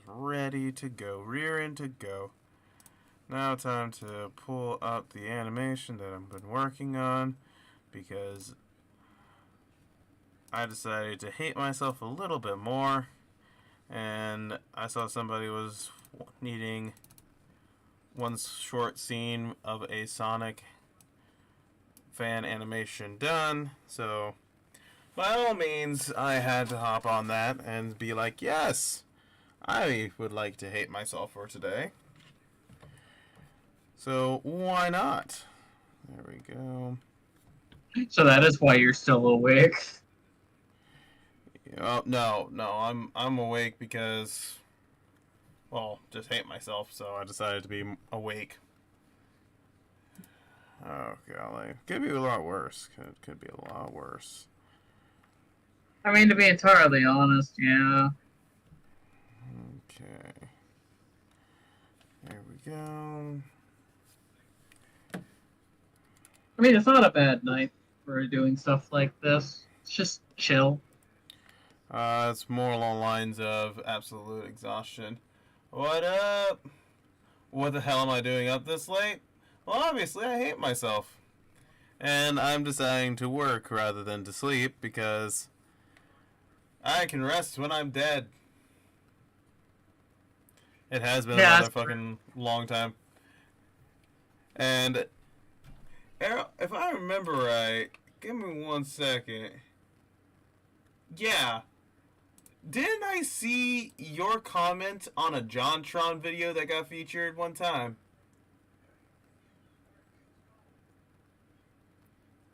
ready to go, rearing to go. Now time to pull up the animation that I've been working on because I decided to hate myself a little bit more, and I saw somebody was needing one short scene of a Sonic fan animation done, so by all means I had to hop on that and be like, yes, I would like to hate myself for today. So why not? There we go. So that is why you're still awake. Oh, no, I'm awake because, well, just hate myself, so I decided to be awake. Oh golly, could be a lot worse. Could be a lot worse. I mean, to be entirely honest, yeah. Okay, there we go. I mean, it's not a bad night for doing stuff like this. It's just chill. It's more along the lines of absolute exhaustion. What up? What the hell am I doing up this late? Well, obviously, I hate myself. And I'm deciding to work rather than to sleep because I can rest when I'm dead. It has been a Yeah, that's motherfucking long time. And if I remember right, give me 1 second. Yeah. Didn't I see your comment on a JonTron video that got featured one time?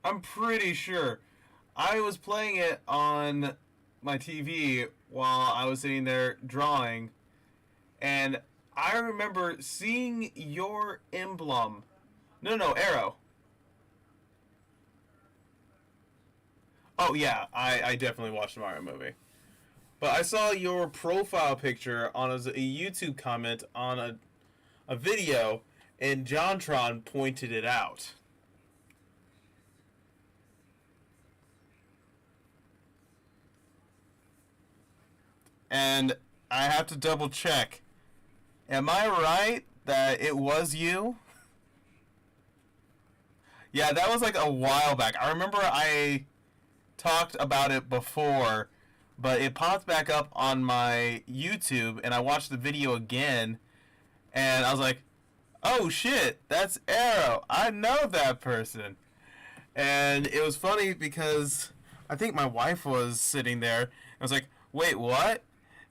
I'm pretty sure. I was playing it on my TV while I was sitting there drawing, and I remember seeing your emblem. No, Arrow. Oh, yeah, I definitely watched the Mario movie. But I saw your profile picture on a YouTube comment on a video, and JonTron pointed it out. And I have to double check. Am I right that it was you? Yeah, that was like a while back. I remember I talked about it before, but it popped back up on my YouTube, and I watched the video again, and I was like, oh shit, that's Arrow. I know that person. And it was funny because I think my wife was sitting there. I was like, wait, what?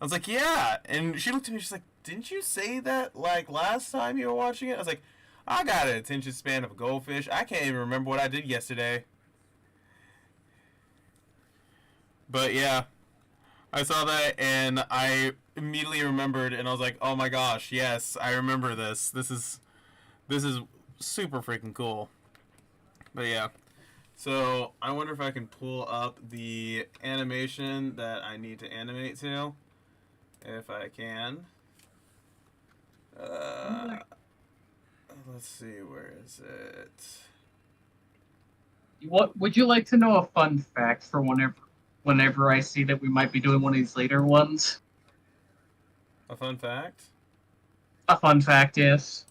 I was like, yeah. And she looked at me, she's like, didn't you say that like last time you were watching it? I was like, I got an attention span of a goldfish. I can't even remember what I did yesterday. But yeah, I saw that and I immediately remembered, and I was like, oh my gosh, yes, I remember this. This is super freaking cool. But yeah. So I wonder if I can pull up the animation that I need to animate to. If I can. Uh, let's see, where is it? What would you like to know a fun fact for whenever I see that we might be doing one of these later ones? A fun fact? A fun fact, yes.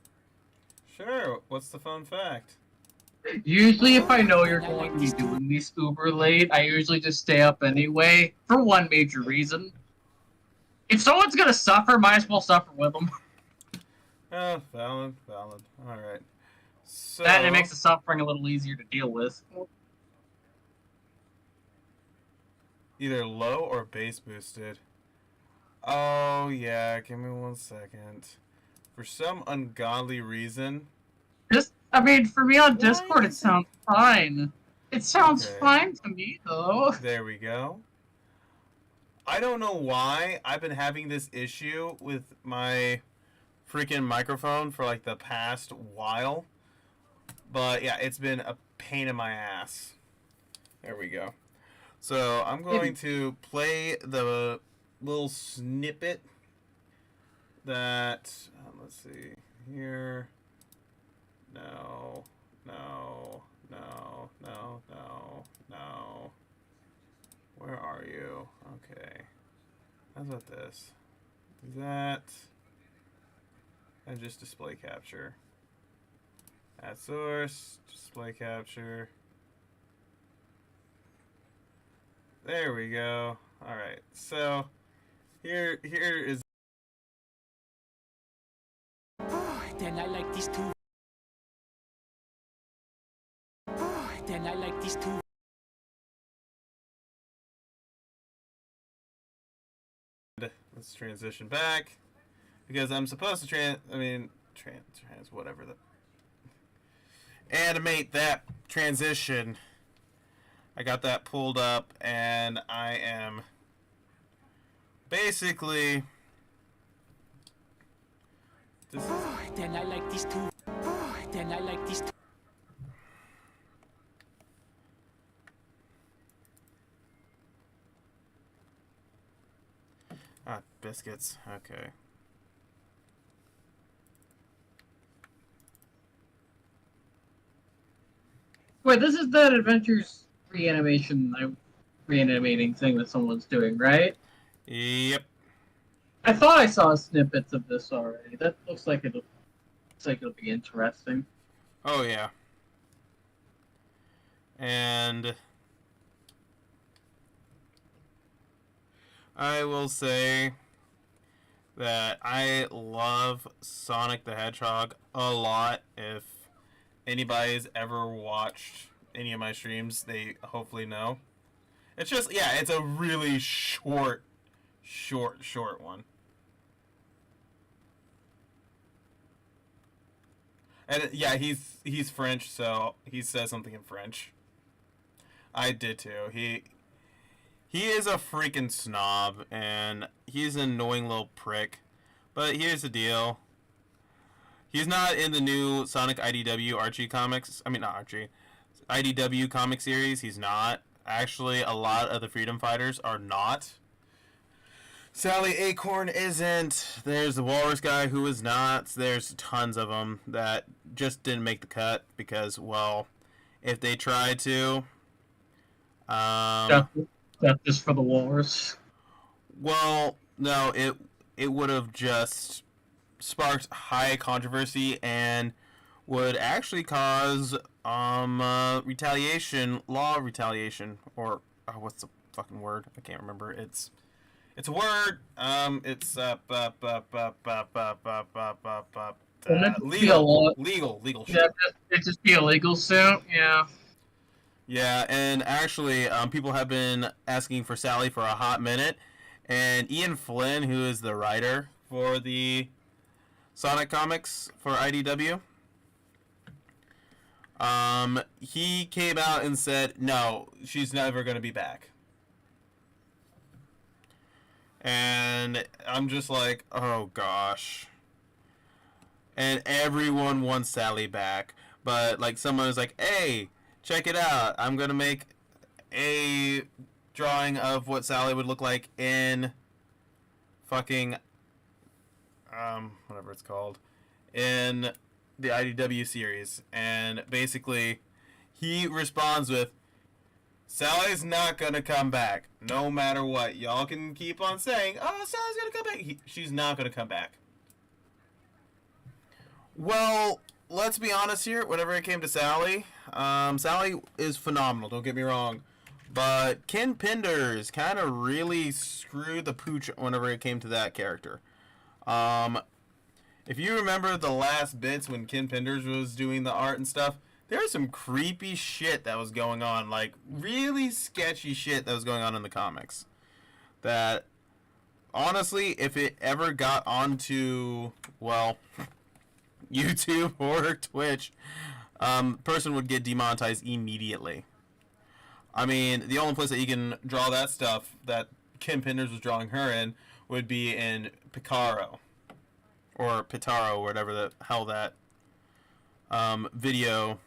Sure, what's the fun fact? Usually, if I know you're going to be doing these uber late, I usually just stay up anyway, for one major reason. If someone's gonna suffer, might as well suffer with them. Oh, valid. Alright. That it So, makes the suffering a little easier to deal with. either low or bass boosted. Oh, yeah, give me 1 second. For some ungodly reason. Just, I mean, for me on Why Discord, it is it. sounds fine. It sounds Okay, fine to me, though. there we go. I don't know why I've been having this issue with my freaking microphone for like the past while. But yeah, it's been a pain in my ass. There we go. So I'm going to play the little snippet that, let's see here. No, no, no, no, no, no. Where are you? Okay. How's about this? that. And just display capture. Add source, display capture. There we go. Alright, so here is. Then I like these two. Then I like these two. Let's transition back because I'm supposed to trans whatever the animate that transition. I got that pulled up and I am basically this is Then I like these two. Then I like these two. biscuits. Okay. Wait, this is that Adventures reanimating thing that someone's doing, right? Yep. I thought I saw snippets of this already. That looks like it'll be interesting. Oh yeah. And I will say that I love Sonic the Hedgehog a lot. If anybody's ever watched any of my streams, they hopefully know. It's just, yeah, it's a really short one. And yeah, he's French, so he says something in French. I did too. He is a freaking snob, and he's an annoying little prick. But here's the deal. He's not in the new Sonic IDW Archie comics. I mean, not Archie. IDW comic series. He's not. Actually, a lot of the Freedom Fighters are not. Sally Acorn isn't. There's the Walrus guy who is not. There's tons of them that just didn't make the cut because, well, if they tried to... Justice for the Walrus. Well, no, it would have just sparked high controversy and would actually cause retaliation, law retaliation, or what's the fucking word? I can't remember. It's a word. It's legal shit. Yeah, it'd just be illegal soon. Yeah. Yeah, and actually, people have been asking for Sally for a hot minute, and Ian Flynn, who is the writer for the Sonic comics for IDW, he came out and said, no, she's never going to be back. And I'm just like, oh gosh. And everyone wants Sally back, but like someone was like, hey, check it out. I'm going to make a drawing of what Sally would look like in fucking, whatever it's called, in the IDW series. And basically, he responds with, Sally's not going to come back, no matter what. Y'all can keep on saying, oh, Sally's going to come back. She's not going to come back. Well, let's be honest here. Whenever it came to Sally, Sally is phenomenal, don't get me wrong. But Ken Penders kind of really screwed the pooch whenever it came to that character. If you remember the last bits when Ken Penders was doing the art and stuff, there was some creepy shit that was going on. Like, really sketchy shit that was going on in the comics. That, honestly, if it ever got onto, well, YouTube or Twitch, person would get demonetized immediately. I mean, the only place that you can draw that stuff that Kim Penders was drawing her in would be in Picaro. Or Pitaro, whatever the hell that video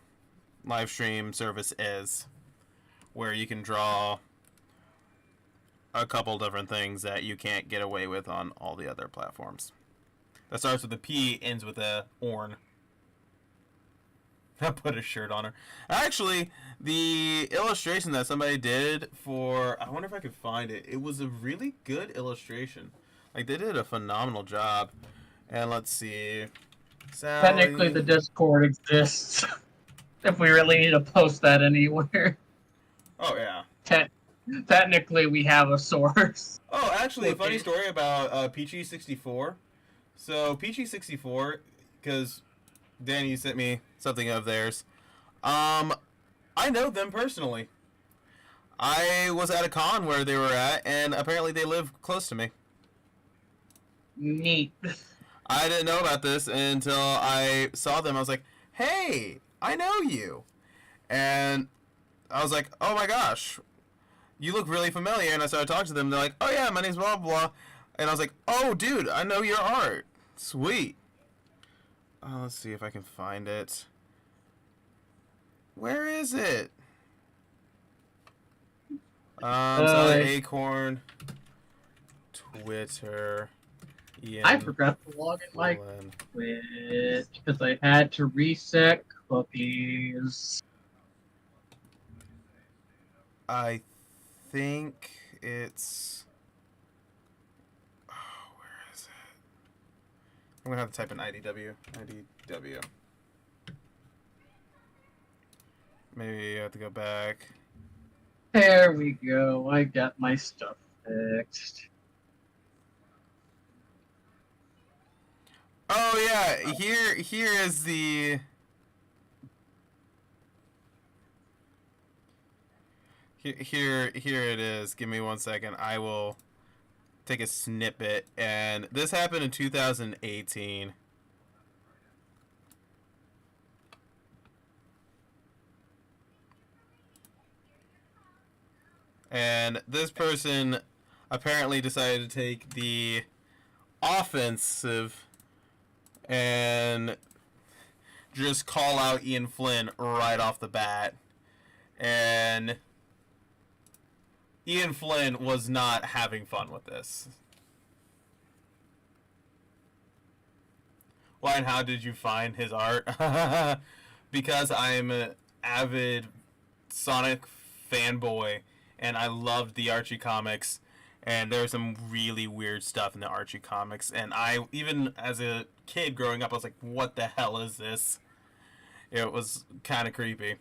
live stream service is. Where you can draw a couple different things that you can't get away with on all the other platforms. That starts with a P, ends with a orn. I put a shirt on her. Actually, the illustration that somebody did for... I wonder if I could find it. It was a really good illustration. Like, they did a phenomenal job. And let's see. Sally... Technically, the Discord exists. If we really need to post that anywhere. Oh, yeah. Technically, we have a source. Oh, actually, a Okay. funny story about Peachy64. So, Peachy64, because Danny sent me something of theirs. I know them personally. I was at a con where they were at, and apparently they live close to me. Neat. I didn't know about this until I saw them. I was like, hey, I know you. And I was like, oh my gosh, you look really familiar. And I started talking to them. They're like, oh yeah, my name's blah, blah. And I was like, oh, dude, I know your art. Sweet. Let's see if I can find it. Where is it? Acorn, Twitter, Ian I forgot to log in my Flynn. Twitch because I had to reset cookies. I think it's... Oh, where is it? I'm gonna have to type in IDW. IDW. Maybe you have to go back. There we go. I got my stuff fixed. Oh yeah, here is the... Here it is. Give me 1 second. I will take a snippet. And this happened in 2018. And this person apparently decided to take the offensive and just call out Ian Flynn right off the bat. And Ian Flynn was not having fun with this. Why and how did you find his art? Because I'm an avid Sonic fanboy, and I loved the Archie comics, and there's some really weird stuff in the Archie comics, and I, even as a kid growing up, I was like, what the hell is this? It was kind of creepy.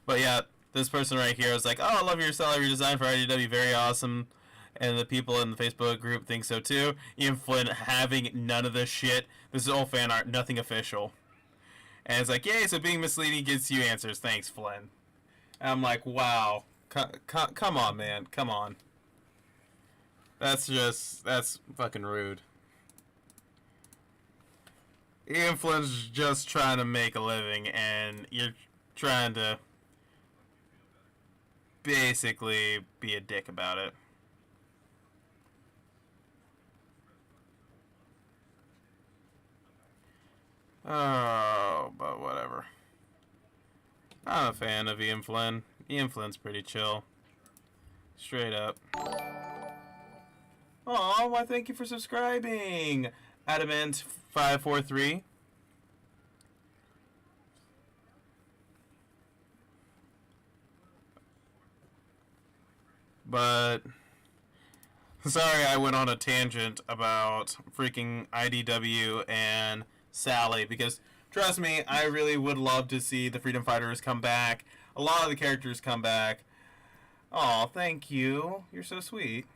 But yeah, this person right here was like, oh, I love your style, your design for IDW, very awesome. And the people in the Facebook group think so too. Ian Flynn having none of this shit. This is all fan art, nothing official. And it's like, yay, so being misleading gets you answers. Thanks, Flynn. And I'm like, wow. Come on, man. Come on. That's fucking rude. Ian Flynn's just trying to make a living, and you're trying to basically be a dick about it. Oh, but whatever. I'm a fan of Ian Flynn. Ian Flynn's pretty chill. Straight up. Oh, why thank you for subscribing, Adamant543. But sorry I went on a tangent about freaking IDW and Sally, because trust me, I really would love to see the Freedom Fighters come back. A lot of the characters come back. Oh, thank you. You're so sweet.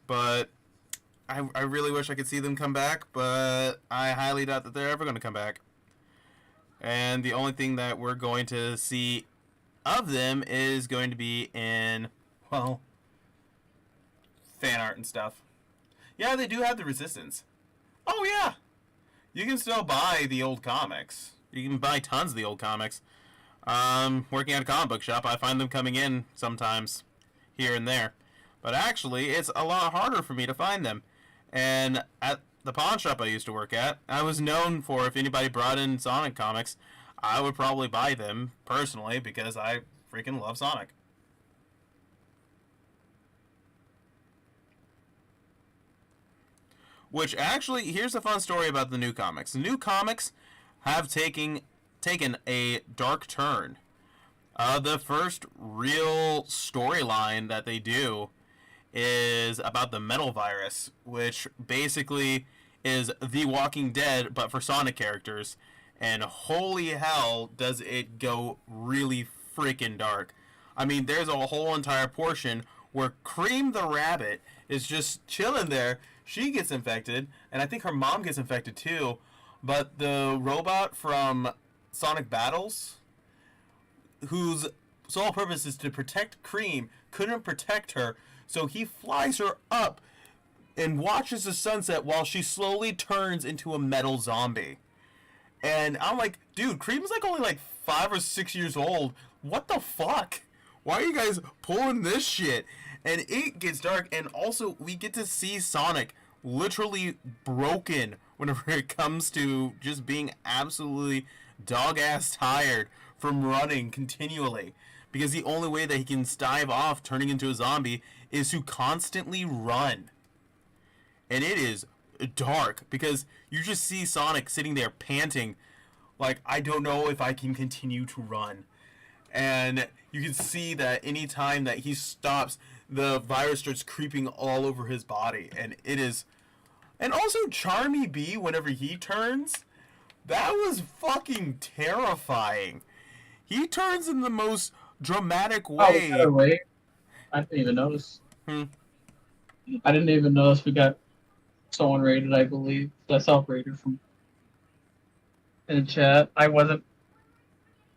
But I really wish I could see them come back, but I highly doubt that they're ever going to come back. And the only thing that we're going to see of them is going to be in, well, fan art and stuff. Yeah, they do have the Resistance. Oh, yeah. You can still buy the old comics. You can buy tons of the old comics. Working at a comic book shop, I find them coming in sometimes here and there. But actually, it's a lot harder for me to find them. And at the pawn shop I used to work at, I was known for, if anybody brought in Sonic comics, I would probably buy them personally because I freaking love Sonic. Which actually, here's a fun story about the new comics. The new comics have taken a dark turn. The first real storyline that they do is about the metal virus, which basically is The Walking Dead, but for Sonic characters. And holy hell, does it go really freaking dark. I mean, there's a whole entire portion where Cream the Rabbit is just chilling there. She gets infected, and I think her mom gets infected too. But the robot from Sonic Battles, whose sole purpose is to protect Cream, couldn't protect her, so he flies her up and watches the sunset while she slowly turns into a metal zombie. And I'm like, dude, Cream's like only like 5 or 6 years old. What the fuck? Why are you guys pulling this shit? And it gets dark, and also we get to see Sonic literally broken whenever it comes to just being absolutely dog-ass tired from running continually. Because the only way that he can stave off turning into a zombie is to constantly run. And it is dark because you just see Sonic sitting there panting like, I don't know if I can continue to run. And you can see that anytime that he stops, the virus starts creeping all over his body. And it is... And also Charmy Bee, whenever he turns, that was fucking terrifying. He turns in the most dramatic way. Oh, wait. I didn't even notice. Hmm. I didn't even notice we got someone rated, I believe. I self-rated from in the chat. I wasn't.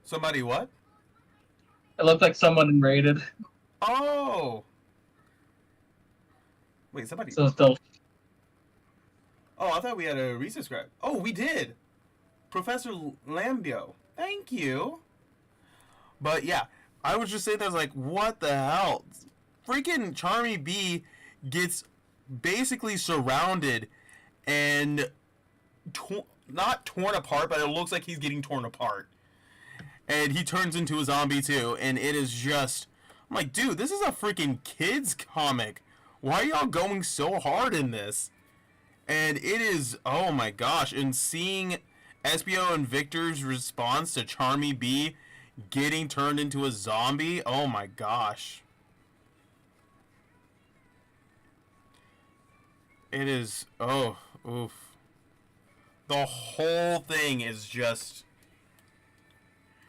Somebody what? It looked like someone rated. Oh! Wait, somebody... So still. Oh, I thought we had a resubscribe. Oh, we did! Professor Lambio. Thank you! But yeah, I was just saying that I was like, what the hell? Freaking Charmy Bee gets basically surrounded and not torn apart, but it looks like he's getting torn apart. And he turns into a zombie too, and it is just... I'm like, dude, this is a freaking kids comic. Why are y'all going so hard in this? And it is, oh my gosh, and seeing Espio and Victor's response to Charmy Bee getting turned into a zombie, oh my gosh. It is, oh, oof. The whole thing is just...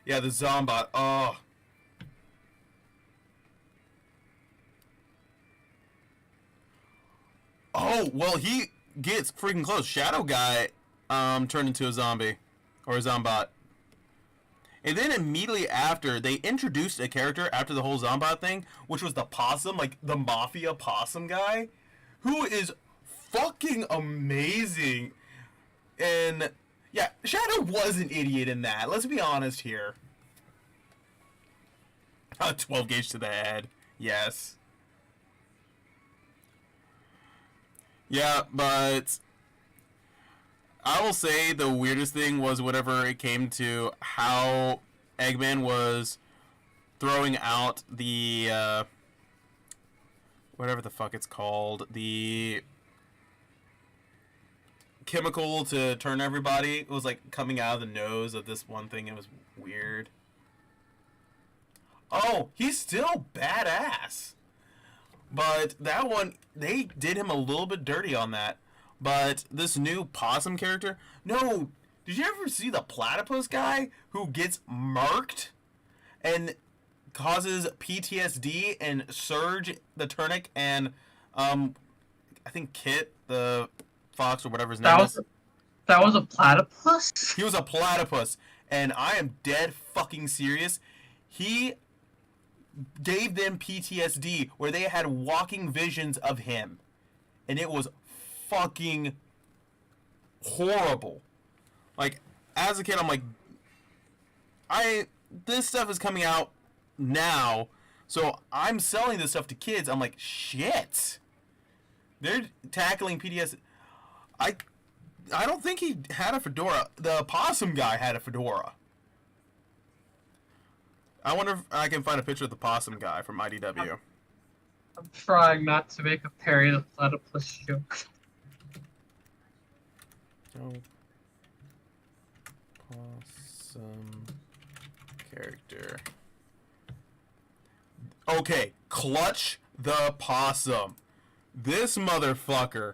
Yeah, the Zombot, oh. Oh, well, he gets freaking close. Shadow Guy turned into a zombie. Or a Zombot. And then immediately after, they introduced a character after the whole Zombot thing, which was the possum, like the Mafia possum guy, who is fucking amazing. And yeah, Shadow was an idiot in that. Let's be honest here. 12 gauge to the head. Yes. Yeah, but I will say the weirdest thing was whenever it came to how Eggman was throwing out the whatever the fuck it's called, the chemical to turn everybody. It was like coming out of the nose of this one thing. It was weird. Oh, he's still badass. But that one, they did him a little bit dirty on that. But this new possum character, no, did you ever see the platypus guy who gets murked and causes PTSD, and Surge the Turnip and I think Kit the fox or whatever his name is. That was a platypus? He was a platypus, and I am dead fucking serious. He gave them PTSD where they had walking visions of him, and it was fucking horrible. Like, as a kid, I'm like, this stuff is coming out now, so I'm selling this stuff to kids. I'm like, shit, they're tackling PTSD. I don't think he had a fedora. The possum guy had a fedora. I wonder if I can find a picture of the possum guy from IDW. I'm trying not to make a Perry the Platypus joke. Oh. Possum character. Okay, Clutch the Possum. This motherfucker.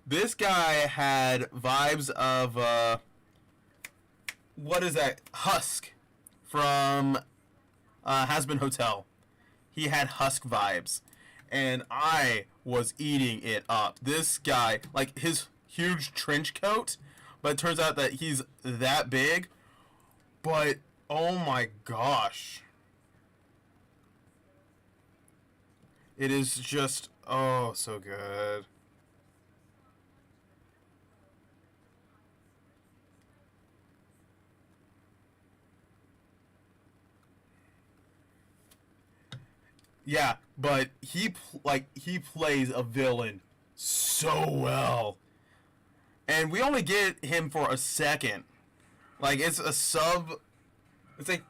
This guy had vibes of, what is that? Husk from Hazbin Hotel. He had Husk vibes. And I was eating it up. This guy, like, his huge trench coat, but it turns out that he's that big. But, oh my gosh. It is just, oh, so good. Yeah, but he plays a villain so well. And we only get him for a second. Like, it's like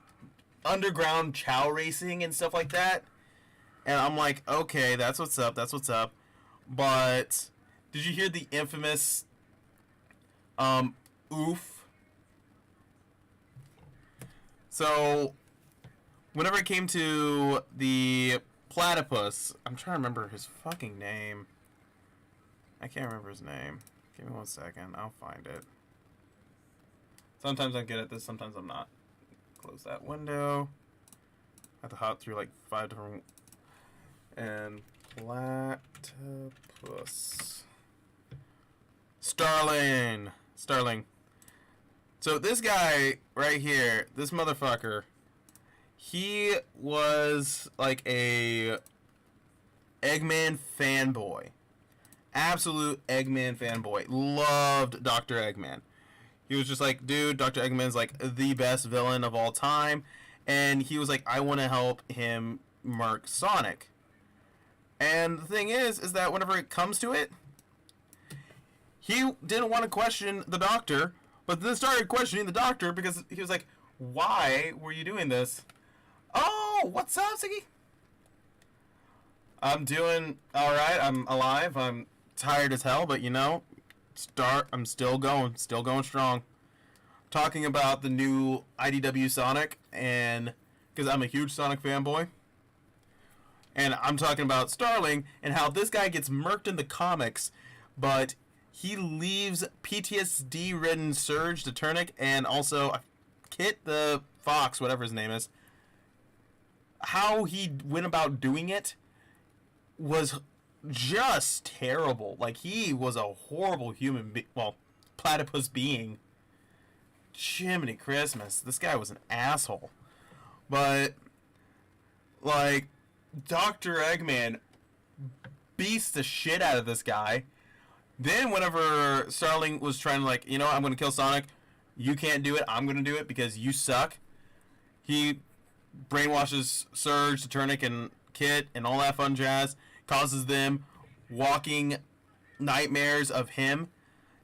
underground chow racing and stuff like that. And I'm like, okay, that's what's up, that's what's up. But did you hear the infamous oof? So whenever it came to the platypus, I'm trying to remember his fucking name. I can't remember his name. Give me 1 second, I'll find it. Sometimes I'm good at this, sometimes I'm not. Close that window. I have to hop through like 5 different... And platypus. Starling. So this guy right here, this motherfucker, he was like a Eggman fanboy. Absolute Eggman fanboy. Loved Dr. Eggman. He was just like, dude, Dr. Eggman's like the best villain of all time. And he was like, I want to help him murk Sonic. And the thing is that whenever it comes to it, he didn't want to question the doctor, but then started questioning the doctor because he was like, why were you doing this? Oh, what's up, Ziggy? I'm doing alright. I'm alive. I'm tired as hell, but you know, I'm still going strong. Talking about the new IDW Sonic, and because I'm a huge Sonic fanboy. And I'm talking about Starling and how this guy gets murked in the comics, but he leaves PTSD-ridden Surge to Turnic and also Kit the Fox, whatever his name is. How he went about doing it was just terrible. Like, he was a horrible platypus being. Jiminy Christmas. This guy was an asshole. But, like... Dr. Eggman beats the shit out of this guy. Then whenever Starling was trying to like, you know, I'm going to kill Sonic. You can't do it. I'm going to do it because you suck. He brainwashes Surge, Saturnic, and Kit and all that fun jazz. Causes them walking nightmares of him.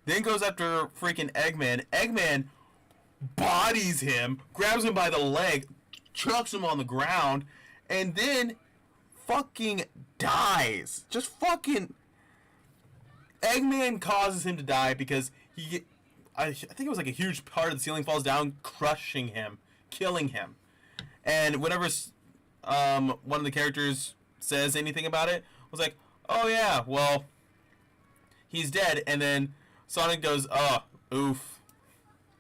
Then goes after freaking Eggman. Eggman bodies him, grabs him by the leg, chucks him on the ground, and then fucking dies. Just fucking... Eggman causes him to die because I think it was like a huge part of the ceiling falls down, crushing him, killing him. And whenever one of the characters says anything about it, I was like, oh yeah, well, he's dead. And then Sonic goes, oh, oof.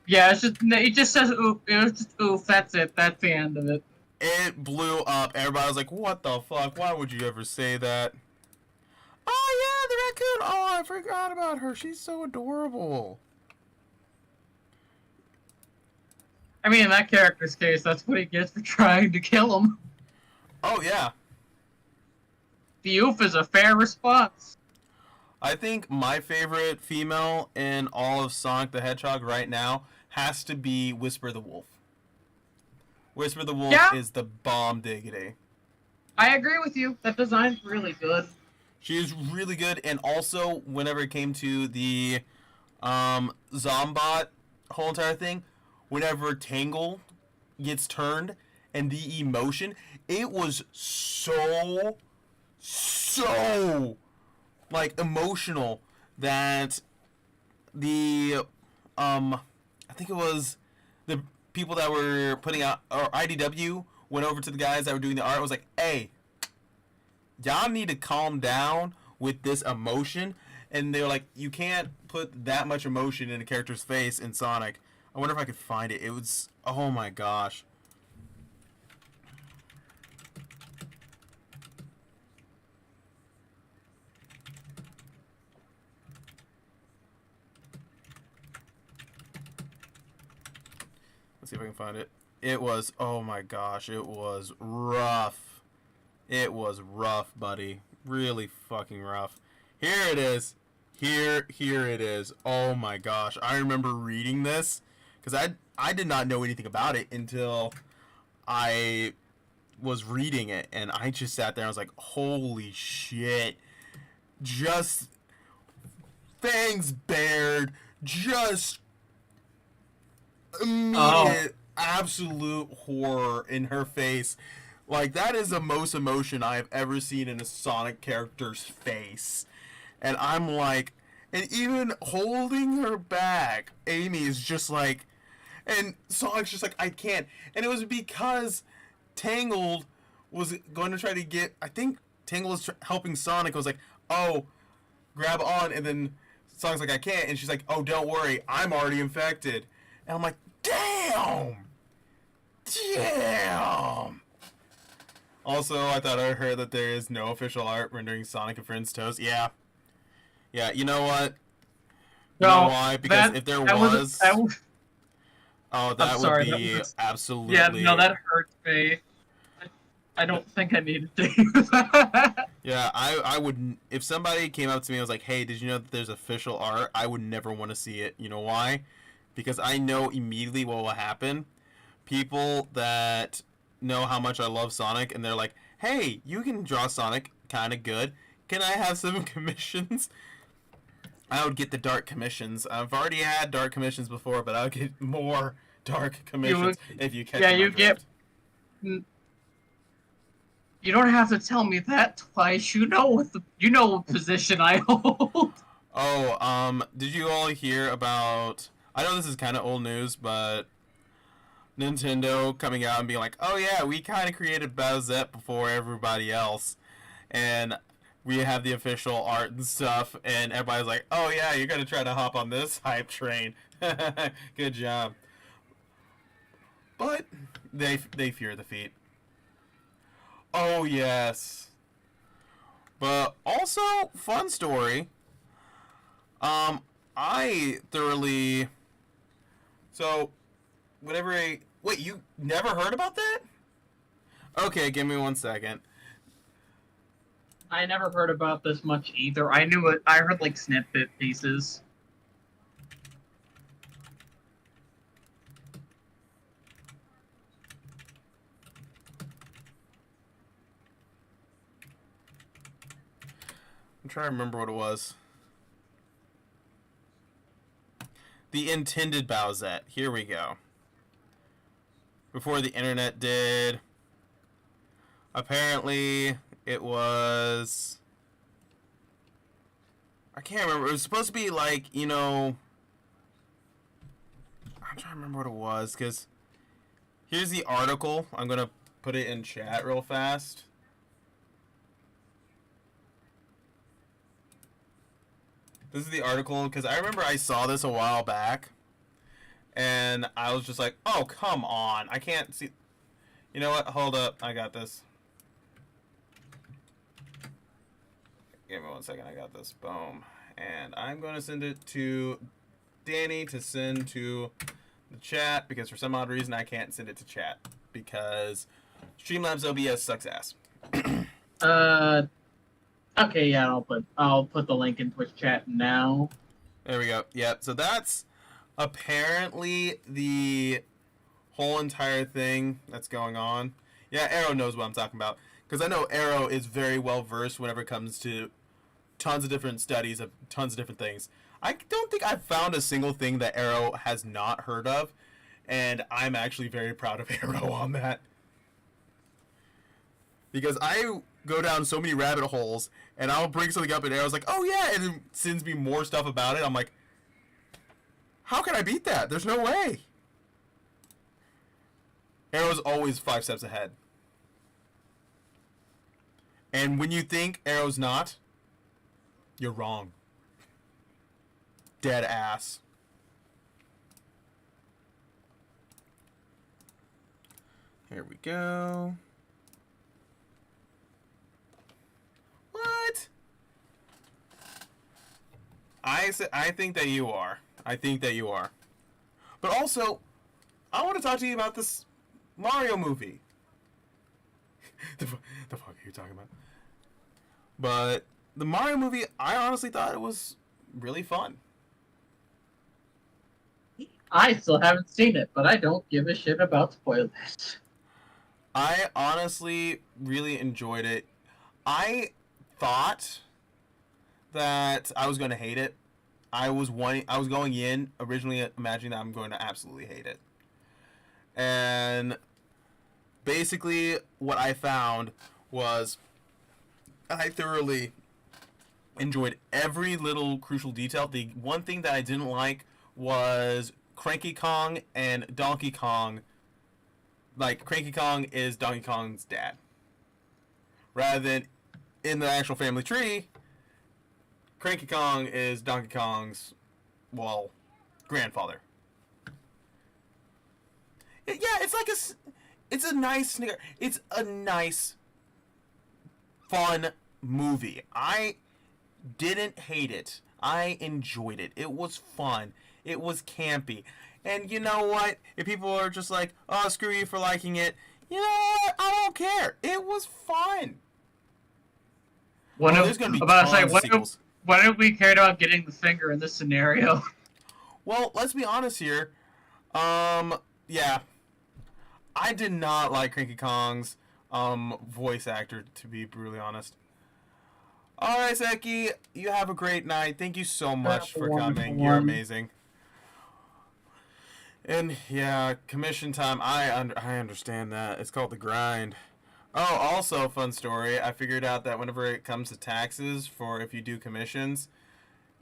Yeah, it just says oof. It was just oof. That's it. That's the end of it. It blew up. Everybody was like, what the fuck? Why would you ever say that? Oh, yeah, the raccoon. Oh, I forgot about her. She's so adorable. I mean, in that character's case, that's what he gets for trying to kill him. Oh, yeah. The oof is a fair response. I think my favorite female in all of Sonic the Hedgehog right now has to be Whisper the Wolf. Whisper the Wolf is the bomb diggity. I agree with you. That design's really good. She is really good, and also whenever it came to the Zombot whole entire thing, whenever Tangle gets turned and the emotion, it was so like emotional that the I think it was the people that were putting out, or IDW went over to the guys that were doing the art and was like, hey, y'all need to calm down with this emotion. And they're like, you can't put that much emotion in a character's face in Sonic. I wonder if I could find it. It was, oh my gosh. Let's see if I can find it. It was, oh my gosh, it was rough. It was rough, buddy. Really fucking rough. Here it is. Here it is. Oh my gosh. I remember reading this because I did not know anything about it until I was reading it, and I just sat there and I was like, holy shit. Just fangs bared, just immediate absolute horror in her face. Like, that is the most emotion I have ever seen in a Sonic character's face. And I'm like, and even holding her back, Amy is just like, and Sonic's just like, I can't. And it was because Tangled was going to try to get, I think Tangled was helping Sonic. I was like, oh, grab on. And then Sonic's like, I can't. And she's like, oh, don't worry, I'm already infected. And I'm like, damn! Damn! Also, I thought I heard that there is no official art rendering Sonic and Friends toes. Yeah. Yeah, you know what? You know why? Because if there was... Oh, that would be absolutely... Yeah, no, that hurts me. I don't think I needed to do that. Yeah, I would... If somebody came up to me and was like, hey, did you know that there's official art? I would never want to see it. You know why? Because I know immediately what will happen. People that know how much I love Sonic, and they're like, hey, you can draw Sonic kind of good. Can I have some commissions? I would get the dark commissions. I've already had dark commissions before, but I'll get more dark commissions if you catch my drift. You don't have to tell me that twice. You know what position I hold. Oh, did you all hear about... I know this is kind of old news, but Nintendo coming out and being like, oh yeah, we kind of created Bowsette before everybody else, and we have the official art and stuff, and everybody's like, oh yeah, you're gonna try to hop on this hype train. Good job. But they fear defeat. Oh yes. But also, fun story. I thoroughly... So, whenever wait, you never heard about that? Okay, give me 1 second. I never heard about this much either. I knew it. I heard like snippet pieces. I'm trying to remember what it was. The intended Bowsette. Here we go. Before the internet did. Apparently, it was... I can't remember. It was supposed to be like, you know... I'm trying to remember what it was, because... Here's the article. I'm going to put it in chat real fast. This is the article, because I remember I saw this a while back, and I was just like, oh, come on. I can't see... You know what? Hold up. I got this. Give me 1 second. I got this. Boom. And I'm going to send it to Danny to send to the chat, because for some odd reason I can't send it to chat, because Streamlabs OBS sucks ass. Okay, yeah, I'll put the link in Twitch chat now. There we go. Yeah, so that's apparently the whole entire thing that's going on. Yeah, Arrow knows what I'm talking about, because I know Arrow is very well versed whenever it comes to tons of different studies of tons of different things. I don't think I've found a single thing that Arrow has not heard of, and I'm actually very proud of Arrow on that. Because I go down so many rabbit holes, and I'll bring something up, and Arrow's like, oh yeah, and it sends me more stuff about it. I'm like, how can I beat that? There's no way. Arrow's always 5 steps ahead. And when you think Arrow's not, you're wrong. Dead ass. Here we go. What? I think that you are. I think that you are. But also, I want to talk to you about this Mario movie. the fuck are you talking about? But the Mario movie, I honestly thought it was really fun. I still haven't seen it, but I don't give a shit about spoilers. I honestly really enjoyed it. I thought that I was going to hate it. I was going in originally imagining that I'm going to absolutely hate it. And basically what I found was I thoroughly enjoyed every little crucial detail. The one thing that I didn't like was Cranky Kong and Donkey Kong. Like, Cranky Kong is Donkey Kong's dad. Rather than in the actual family tree, Cranky Kong is Donkey Kong's, well, grandfather. Yeah, it's like it's a nice, it's a nice, fun movie. I didn't hate it. I enjoyed it. It was fun. It was campy. And you know what? If people are just like, oh, screw you for liking it, you know what? I don't care. It was fun. There's going to be tons of sequels. What if we cared about getting the finger in this scenario? Well, let's be honest here. Yeah. I did not like Cranky Kong's voice actor, to be brutally honest. Alright, Seki, you have a great night. Thank you so much for coming. You're amazing. And yeah, commission time, I understand that. It's called the grind. Oh, also, fun story. I figured out that whenever it comes to taxes for if you do commissions,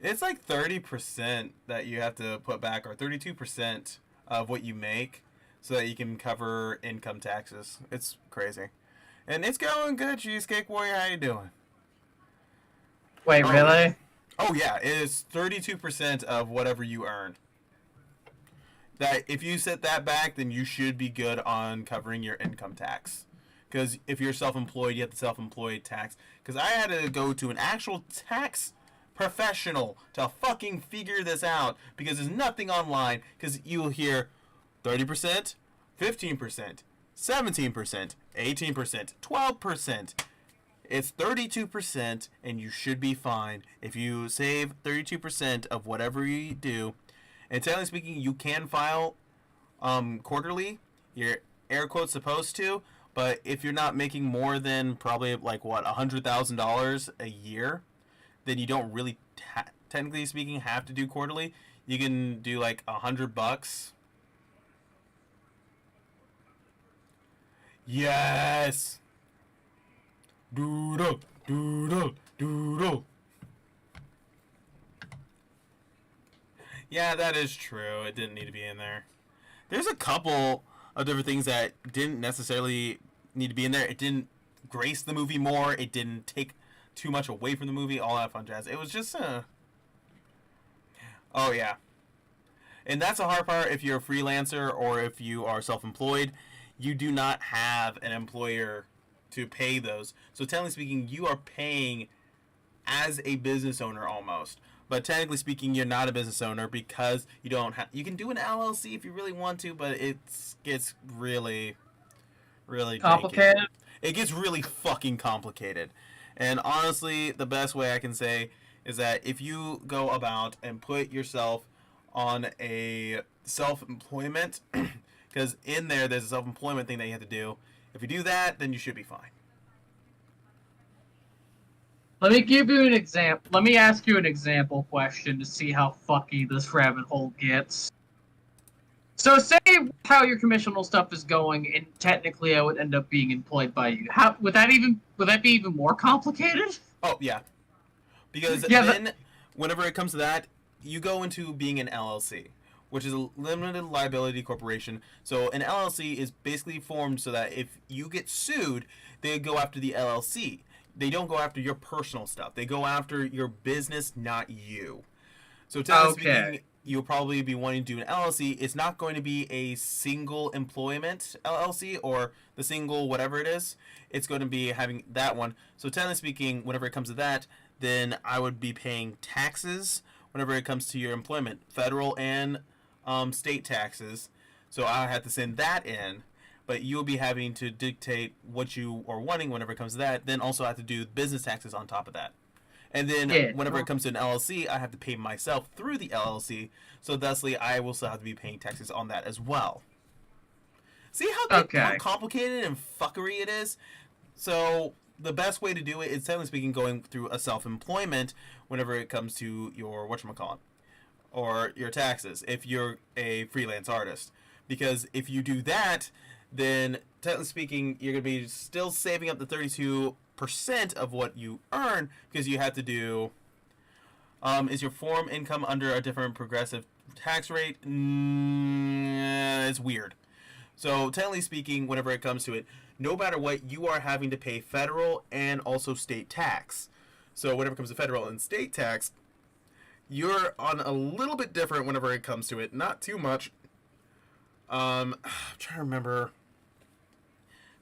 it's like 30% that you have to put back, or 32% of what you make, so that you can cover income taxes. It's crazy. And it's going good, Cheesecake Warrior. How you doing? Wait, really? Oh, yeah. It is 32% of whatever you earn. That if you set that back, then you should be good on covering your income tax. Because if you're self-employed, you have the self-employed tax. Because I had to go to an actual tax professional to fucking figure this out. Because there's nothing online. Because you'll hear 30%, 15%, 17%, 18%, 12%. It's 32%, and you should be fine. If you save 32% of whatever you do, and technically speaking, you can file quarterly. You're air quotes supposed to, but if you're not making more than probably like what $100,000 a year, then you don't really technically speaking have to do quarterly. You can do like $100. Yes. Doodle, doodle, doodle. Yeah, that is true. It didn't need to be in there. There's a couple of different things that didn't necessarily need to be in there. It didn't grace the movie more. It didn't take too much away from the movie. All that fun jazz. It was just Oh, yeah. And that's the hard part if you're a freelancer or if you are self-employed. You do not have an employer to pay those. So technically speaking, you are paying as a business owner almost. But technically speaking, you're not a business owner because you don't have. You can do an LLC if you really want to, but it gets really, really complicated. Janky. It gets really fucking complicated. And honestly, the best way I can say is that if you go about and put yourself on a self-employment, because in there's a self-employment thing that you have to do. If you do that, then you should be fine. Let me give you an example. Let me ask you an example question to see how fucky this rabbit hole gets. So say how your commissional stuff is going, and technically I would end up being employed by you. How would that be even more complicated? Oh yeah, because then whenever it comes to that, you go into being an LLC, which is a limited liability corporation. So an LLC is basically formed so that if you get sued, they go after the LLC. they don't go after your personal stuff. They go after your business, not you. So technically speaking, you'll probably be wanting to do an LLC. It's not going to be a single employment LLC or the single whatever it is. It's going to be having that one. So technically speaking, whenever it comes to that, then I would be paying taxes whenever it comes to your employment, federal and state taxes. So I have to send that in. But you'll be having to dictate what you are wanting whenever it comes to that. Then also have to do business taxes on top of that. And then whenever it comes to an LLC, I have to pay myself through the LLC. So thusly, I will still have to be paying taxes on that as well. See how complicated and fuckery it is? So the best way to do it is, technically speaking, going through a self-employment whenever it comes to your whatchamacallit, or your taxes, if you're a freelance artist. Because if you do that, then technically speaking, you're going to be still saving up the 32% of what you earn, because you have to do, is your foreign income under a different progressive tax rate? It's weird. So technically speaking, whenever it comes to it, no matter what, you are having to pay federal and also state tax. So whenever it comes to federal and state tax, you're on a little bit different whenever it comes to it. Not too much. I'm trying to remember.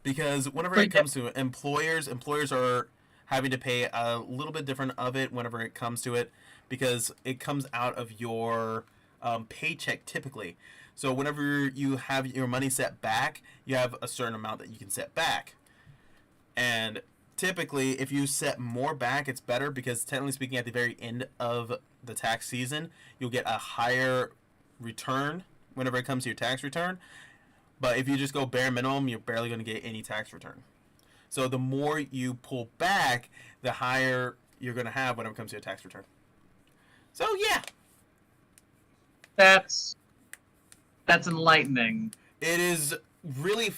Because whenever it comes to employers are having to pay a little bit different of it whenever it comes to it, because it comes out of your paycheck typically. So whenever you have your money set back, you have a certain amount that you can set back. And typically, if you set more back, it's better, because technically speaking, at the very end of the tax season, you'll get a higher return whenever it comes to your tax return. But if you just go bare minimum, you're barely going to get any tax return. So the more you pull back, the higher you're going to have when it comes to your tax return. So yeah, that's enlightening. It is really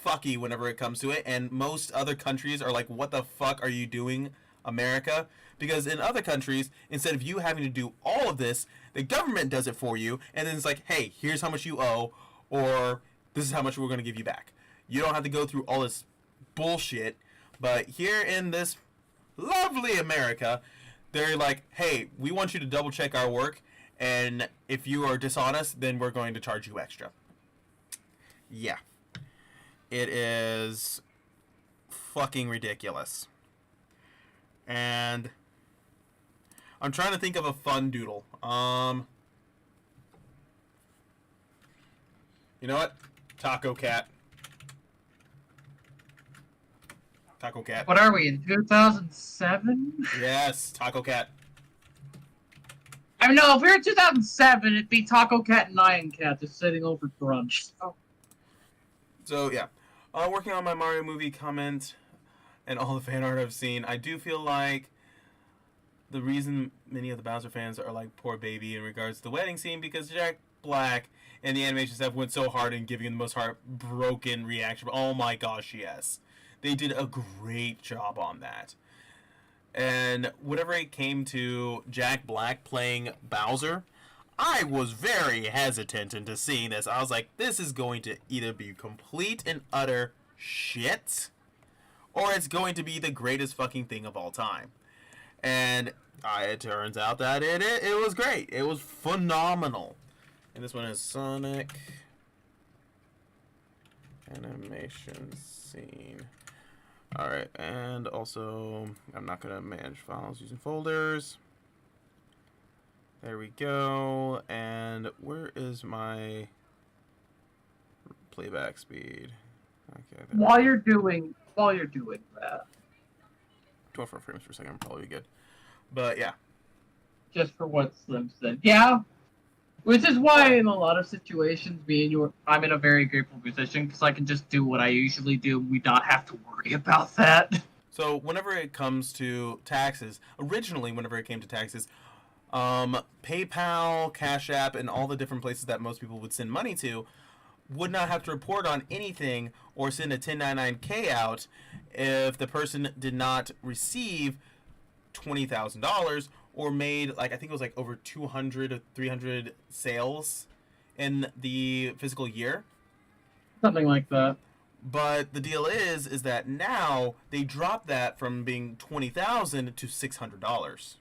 fucky whenever it comes to it, and most other countries are like, "What the fuck are you doing, America?" Because in other countries, instead of you having to do all of this, the government does it for you, and then it's like, "Hey, here's how much you owe," or "This is how much we're going to give you back." You don't have to go through all this bullshit. But here in this lovely America, they're like, "Hey, we want you to double check our work, and if you are dishonest, then we're going to charge you extra." Yeah. It is fucking ridiculous. And I'm trying to think of a fun doodle. You know what? Taco Cat. Taco Cat. What are we, in 2007? Yes, Taco Cat. I mean, no, if we were in 2007, it'd be Taco Cat and Nyan Cat just sitting over brunch. Oh. So, yeah. Working on my Mario movie comment and all the fan art I've seen, I do feel like the reason many of the Bowser fans are like poor baby in regards to the wedding scene, because Jack Black and the animation staff went so hard in giving him the most heartbroken reaction. Oh my gosh, yes. They did a great job on that. And whenever it came to Jack Black playing Bowser, I was very hesitant into seeing this. I was like, this is going to either be complete and utter shit, or it's going to be the greatest fucking thing of all time. And it turns out that it was great. It was phenomenal. And this one is Sonic Animation Scene. Alright, and also, I'm not going to manage files using folders. There we go. And where is my playback speed? Okay. While you're doing that, 24 frames per second probably be good. But yeah. just for what Slim said, yeah. Which is why, in a lot of situations, I'm in a very grateful position, because I can just do what I usually do. We not have to worry about that. So whenever it comes to taxes, originally whenever it came to taxes, PayPal, Cash App, and all the different places that most people would send money to would not have to report on anything or send a 1099-K out if the person did not receive $20,000 or made, like, I think it was like over 200 or 300 sales in the physical year. Something like that. But the deal is that now they dropped that from being $20,000 to $600.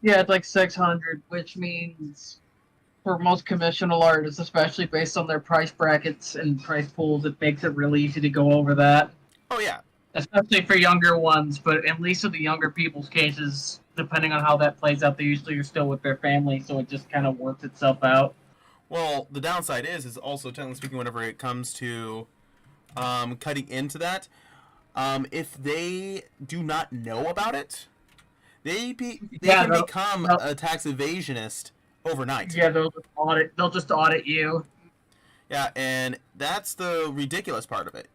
Yeah, it's like 600, which means for most commissional artists, especially based on their price brackets and price pools, it makes it really easy to go over that. Oh yeah. Especially for younger ones, but at least in the younger people's cases, depending on how that plays out, they usually are still with their family, so it just kind of works itself out. Well, the downside is also technically speaking, whenever it comes to cutting into that, if they do not know about it, they can become a tax evasionist overnight. Yeah, they'll just audit. They'll just audit you. Yeah, and that's the ridiculous part of it.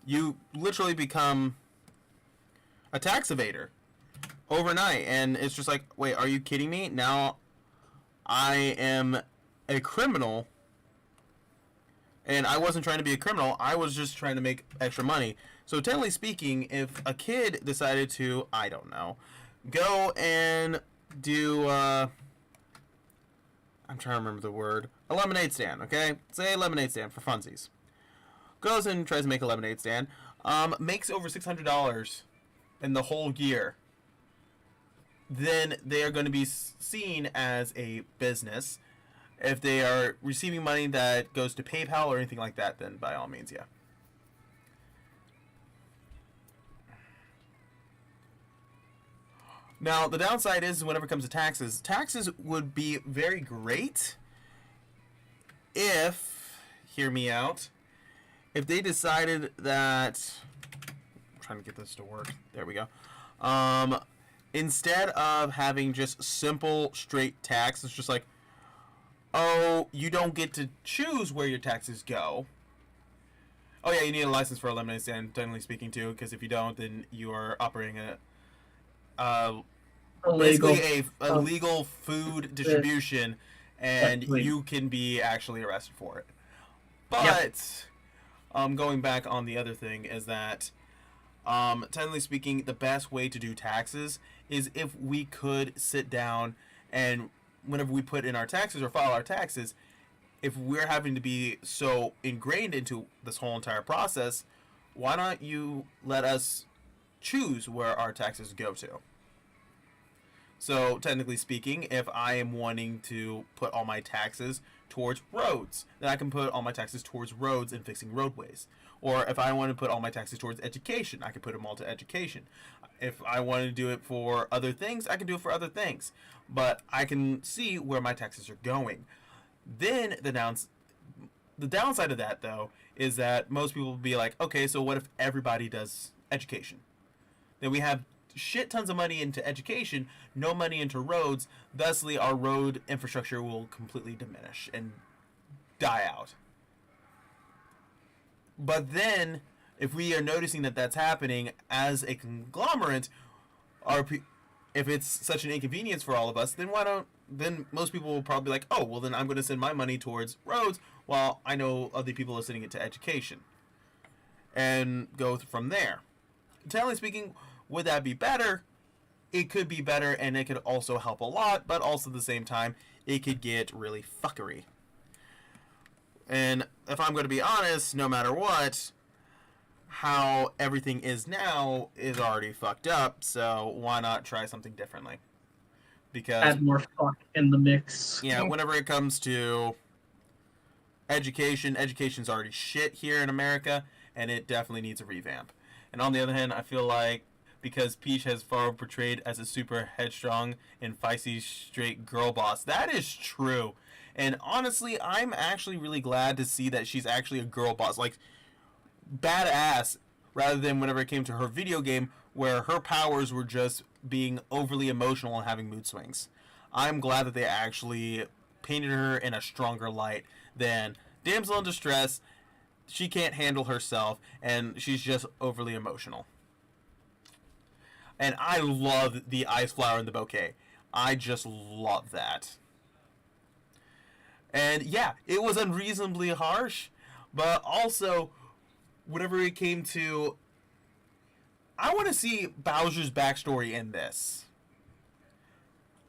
You literally become a tax evader overnight, and it's just like, wait, are you kidding me? Now I am a criminal, and I wasn't trying to be a criminal. I was just trying to make extra money. So technically speaking, if a kid decided to, I don't know, go and do, I'm trying to remember the word, a lemonade stand, okay? Say a lemonade stand for funsies. Goes and tries to make a lemonade stand, makes over $600 in the whole year. Then they are going to be seen as a business. If they are receiving money that goes to PayPal or anything like that, then by all means, yeah. Now, the downside is whenever it comes to taxes, taxes would be very great if, hear me out, if they decided that, I'm trying to get this to work, there we go, instead of having just simple, straight tax, it's just like, oh, you don't get to choose where your taxes go. Oh yeah, you need a license for a lemonade stand, technically speaking, too, because if you don't, then you are operating basically a legal food distribution, and you can be actually arrested for it. But going back on the other thing is that, technically speaking, the best way to do taxes is if we could sit down and whenever we put in our taxes or file our taxes, if we're having to be so ingrained into this whole entire process, why don't you let us choose where our taxes go to? So, technically speaking, if I am wanting to put all my taxes towards roads, then I can put all my taxes towards roads and fixing roadways. Or if I want to put all my taxes towards education, I can put them all to education. If I want to do it for other things, I can do it for other things. But I can see where my taxes are going. Then the downside of that, though, is that most people will be like, okay, so what if everybody does education? Then we have shit tons of money into education, no money into roads, thusly our road infrastructure will completely diminish and die out. But then, if we are noticing that that's happening as a conglomerate, if it's such an inconvenience for all of us, then then most people will probably be like, oh, well then I'm going to send my money towards roads while I know other people are sending it to education. And go from there. Technically speaking, would that be better? It could be better, and it could also help a lot, but also at the same time, it could get really fuckery. And if I'm going to be honest, no matter what, how everything is now is already fucked up, so why not try something differently? Because add more fuck in the mix. Yeah, whenever it comes to education's already shit here in America, and it definitely needs a revamp. And on the other hand, I feel like because Peach has far portrayed as a super headstrong and feisty straight girl boss, that is true. And honestly, I'm actually really glad to see that she's actually a girl boss, like badass, rather than whenever it came to her video game where her powers were just being overly emotional and having mood swings. I'm glad that they actually painted her in a stronger light than damsel in distress. She can't handle herself, and she's just overly emotional. And I love the ice flower in the bouquet. I just love that. And yeah, it was unreasonably harsh, but also, whenever it came to, I want to see Bowser's backstory in this.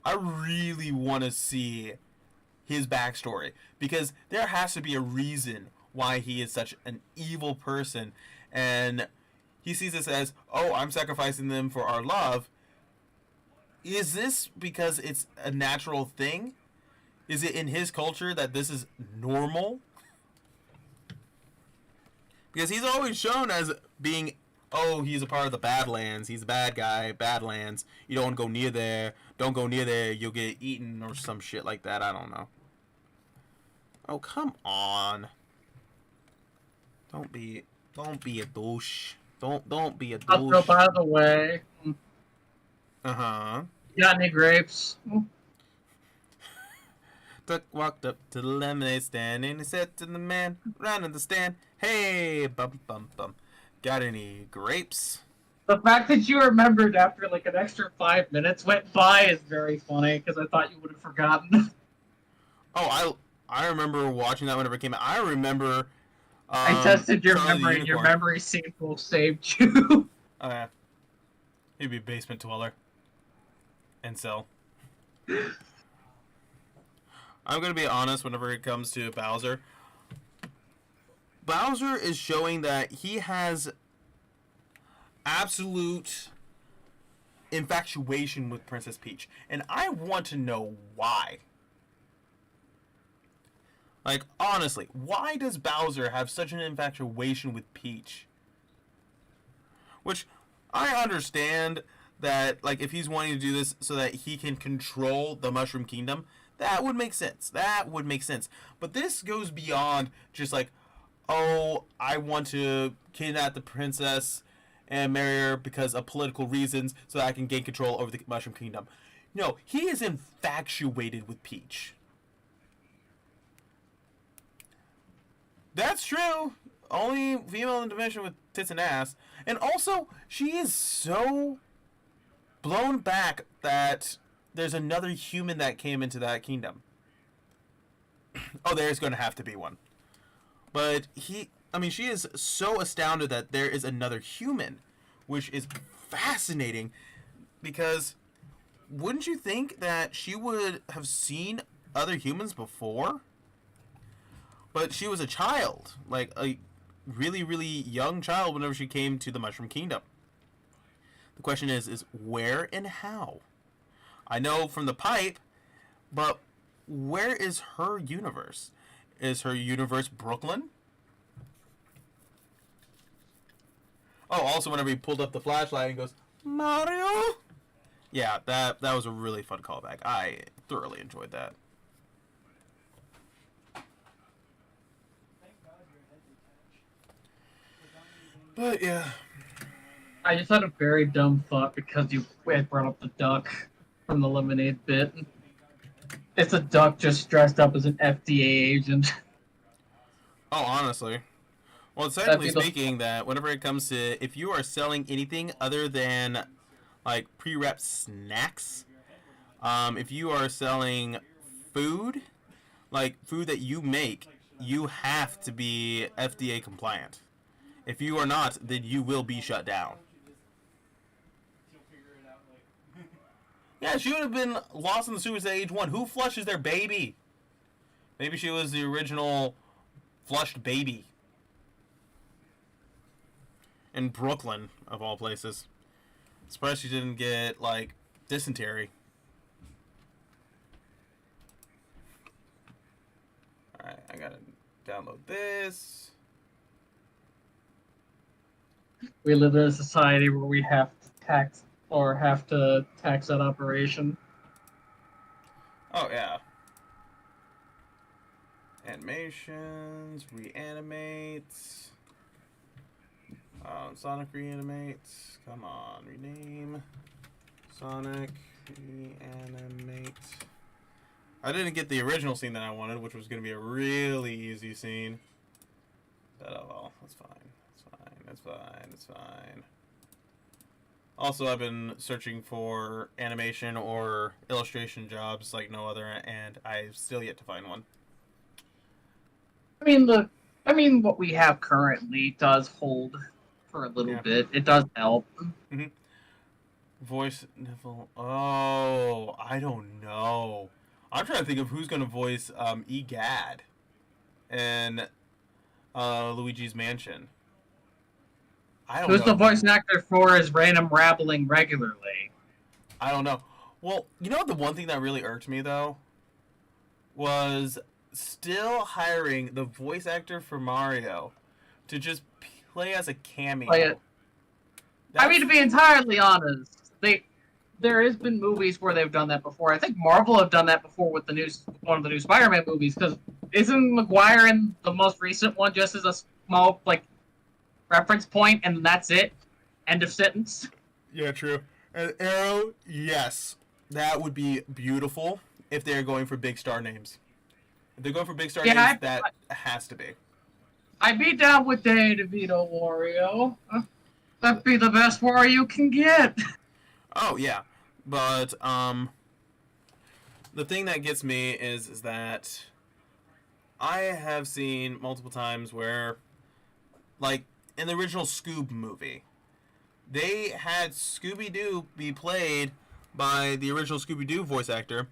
I really want to see his backstory, because there has to be a reason why he is such an evil person, and he sees this as, oh, I'm sacrificing them for our love. Is this because it's a natural thing? Is it in his culture that this is normal? Because he's always shown as being, oh, he's a part of the Badlands. He's a bad guy, Badlands. You don't want to go near there. Don't go near there. You'll get eaten or some shit like that. I don't know. Oh, come on. Don't be a douche. Don't be a douche. Also, by the way, Uh-huh. you got any grapes? Duck walked up to the lemonade stand and he said to the man round in the stand, "Hey, bum bum bum, got any grapes?" The fact that you remembered after like an extra 5 minutes went by is very funny because I thought you would have forgotten. Oh, I remember watching that whenever it came out. I remember. I tested your Charlie the memory, and your Unicorn. memory seemed to have saved you. Oh yeah, he'd be a basement dweller. And so, I'm gonna be honest. Whenever it comes to Bowser, Bowser is showing that he has absolute infatuation with Princess Peach, and I want to know why. Like, honestly, why does Bowser have such an infatuation with Peach? Which, I understand that, like, if he's wanting to do this so that he can control the Mushroom Kingdom, that would make sense. That would make sense. But this goes beyond just like, oh, I want to kidnap the princess and marry her because of political reasons so that I can gain control over the Mushroom Kingdom. No, he is infatuated with Peach. That's true. Only female in the dimension with tits and ass. And also, she is so blown back that there's another human that came into that kingdom. Oh, there's going to have to be one. But she is so astounded that there is another human, which is fascinating because wouldn't you think that she would have seen other humans before? But she was a child, like a really, really young child whenever she came to the Mushroom Kingdom. The question is where and how? I know from the pipe, but where is her universe? Is her universe Brooklyn? Oh, also whenever he pulled up the flashlight and goes, Mario? Yeah, that was a really fun callback. I thoroughly enjoyed that. But yeah. I just had a very dumb thought because you had brought up the duck from the lemonade bit. It's a duck just dressed up as an FDA agent. Oh, honestly. Well, technically speaking, that whenever it comes to, if you are selling anything other than like pre-wrapped snacks, if you are selling food, like food that you make, you have to be FDA compliant. If you are not, then you will be shut down. Yeah, she would have been lost in the sewers at age 1. Who flushes their baby? Maybe she was the original flushed baby. In Brooklyn, of all places. Surprised she didn't get, like, dysentery. Alright, I gotta download this. We live in a society where we have to tax that operation. Oh, yeah. Animations, reanimates. Sonic reanimates. Come on, rename. Sonic reanimate. I didn't get the original scene that I wanted, which was going to be a really easy scene. But oh well, that's fine. That's fine. That's fine. Also, I've been searching for animation or illustration jobs like no other, and I've still yet to find one. I mean, what we have currently does hold for a little bit. It does help. Mm-hmm. Voice Neville. Oh, I don't know. I'm trying to think of who's going to voice Egad. And Luigi's Mansion. I don't Who's know. the voice actor for his random rabbling regularly? I don't know. Well, you know the one thing that really irked me though was still hiring the voice actor for Mario to just play as a cameo. Play it. I mean, to be entirely honest, there has been movies where they've done that before. I think Marvel have done that before with one of the new Spider-Man movies. Because isn't Maguire in the most recent one just as a small reference point, and that's it? End of sentence. Yeah, true. And Arrow, yes, that would be beautiful if they're going for big star names. If they're going for big star names, that has to be. I'd be down with Danny DeVito Wario. That'd be the best Wario you can get. Oh yeah, but the thing that gets me is that I have seen multiple times where, like in the original Scoob movie, they had Scooby-Doo be played by the original Scooby-Doo voice actor,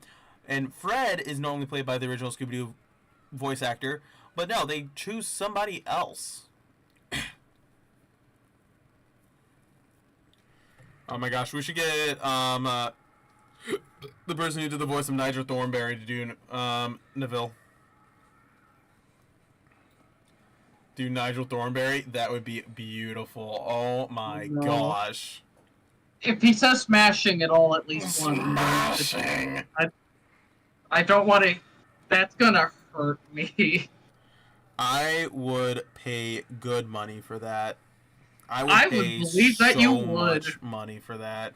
and Fred is normally played by the original Scooby-Doo voice actor, but no, they choose somebody else. Oh my gosh, we should get the person who did the voice of Nigel Thornberry to do Neville. Do Nigel Thornberry? That would be beautiful. Oh my gosh. If he says smashing at all, at least once. Smashing! I don't want to... That's gonna hurt me. I would pay good money for that. I would believe that you would. Much money for that.